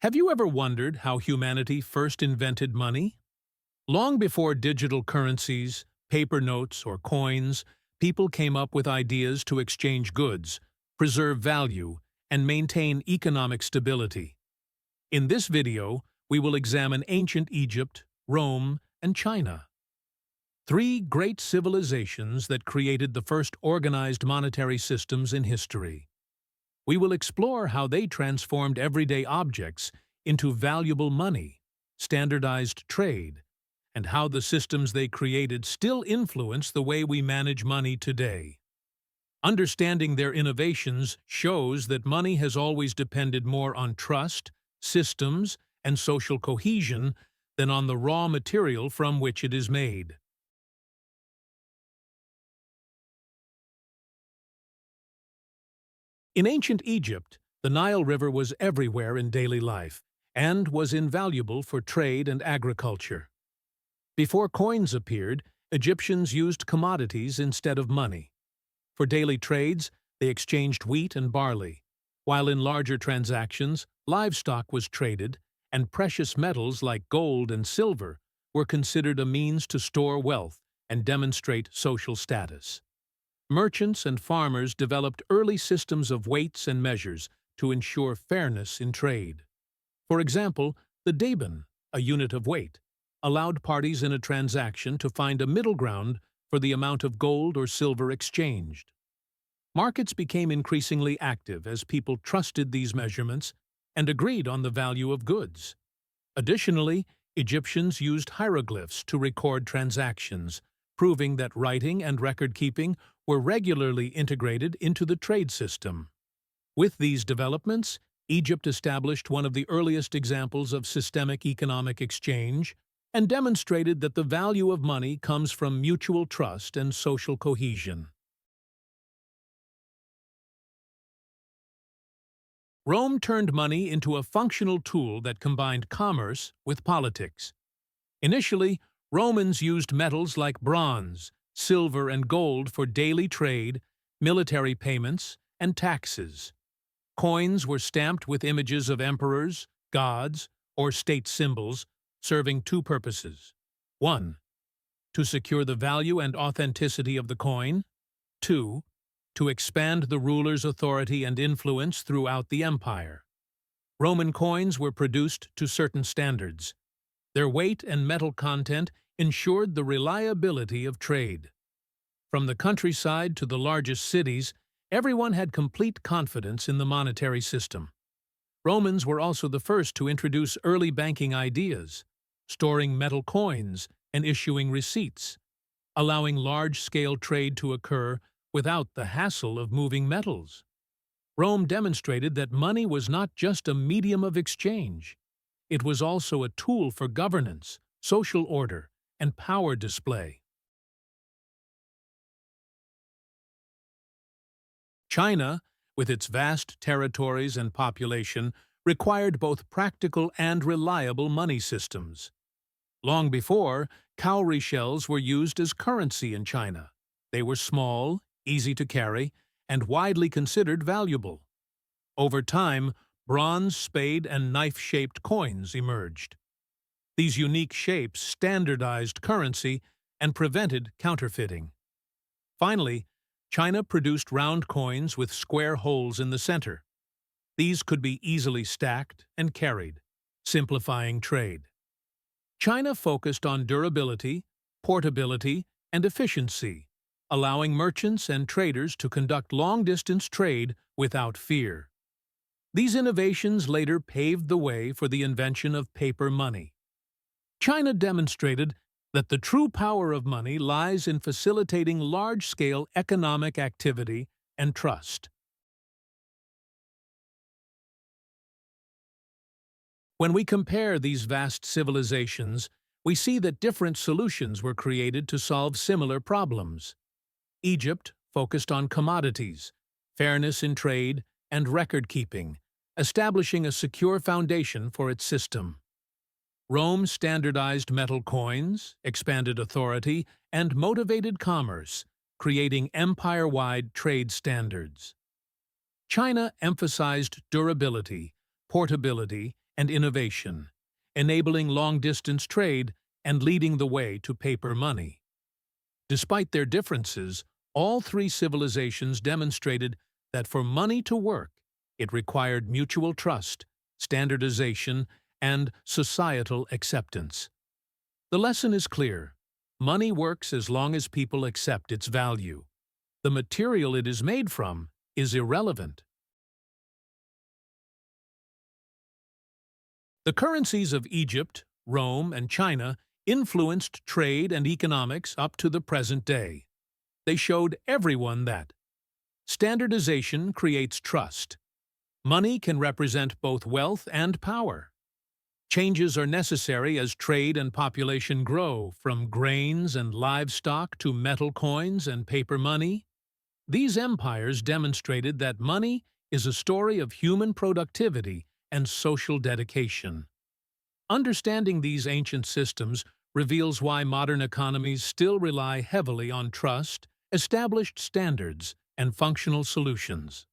Have you ever wondered how humanity first invented money? Long before digital currencies, paper notes, or coins, people came up with ideas to exchange goods, preserve value, and maintain economic stability. In this video, we will examine ancient Egypt, Rome, and China. Three great civilizations that created the first organized monetary systems in history. We will explore how they transformed everyday objects into valuable money, standardized trade, and how the systems they created still influence the way we manage money today. Understanding their innovations shows that money has always depended more on trust, systems, and social cohesion than on the raw material from which it is made. In ancient Egypt, the Nile River was everywhere in daily life and was invaluable for trade and agriculture. Before coins appeared, Egyptians used commodities instead of money. For daily trades, they exchanged wheat and barley, while in larger transactions, livestock was traded, and precious metals like gold and silver were considered a means to store wealth and demonstrate social status. Merchants and farmers developed early systems of weights and measures to ensure fairness in trade. For example, the daben, a unit of weight, allowed parties in a transaction to find a middle ground for the amount of gold or silver exchanged. Markets became increasingly active as people trusted these measurements and agreed on the value of goods. Additionally, Egyptians used hieroglyphs to record transactions, proving that writing and record-keeping were regularly integrated into the trade system. With these developments, Egypt established one of the earliest examples of systemic economic exchange and demonstrated that the value of money comes from mutual trust and social cohesion. Rome turned money into a functional tool that combined commerce with politics. Initially, Romans used metals like bronze, silver, and gold for daily trade, military payments, and taxes. Coins were stamped with images of emperors, gods, or state symbols, serving two purposes. 1. To secure the value and authenticity of the coin. 2. To expand the ruler's authority and influence throughout the empire. Roman coins were produced to certain standards. Their weight and metal content ensured the reliability of trade. From the countryside to the largest cities, everyone had complete confidence in the monetary system. Romans were also the first to introduce early banking ideas, storing metal coins and issuing receipts, allowing large-scale trade to occur without the hassle of moving metals. Rome demonstrated that money was not just a medium of exchange. It was also a tool for governance, social order, and power display. China, with its vast territories and population, required both practical and reliable money systems. Long before, cowrie shells were used as currency in China. They were small, easy to carry, and widely considered valuable. Over time, bronze, spade, and knife-shaped coins emerged. These unique shapes standardized currency and prevented counterfeiting. Finally, China produced round coins with square holes in the center. These could be easily stacked and carried, simplifying trade. China focused on durability, portability, and efficiency, allowing merchants and traders to conduct long-distance trade without fear. These innovations later paved the way for the invention of paper money. China demonstrated that the true power of money lies in facilitating large-scale economic activity and trust. When we compare these vast civilizations, we see that different solutions were created to solve similar problems. Egypt focused on commodities, fairness in trade, and record-keeping, establishing a secure foundation for its system. Rome standardized metal coins, expanded authority, and motivated commerce, creating empire-wide trade standards. China emphasized durability, portability, and innovation, enabling long-distance trade and leading the way to paper money. Despite their differences, all three civilizations demonstrated that for money to work, it required mutual trust, standardization, and societal acceptance. The lesson is clear. Money works as long as people accept its value. The material it is made from is irrelevant. The currencies of Egypt, Rome, and China influenced trade and economics up to the present day. They showed everyone that standardization creates trust. Money can represent both wealth and power. Changes are necessary as trade and population grow, from grains and livestock to metal coins and paper money. These empires demonstrated that money is a story of human productivity and social dedication. Understanding these ancient systems reveals why modern economies still rely heavily on trust, established standards, and functional solutions.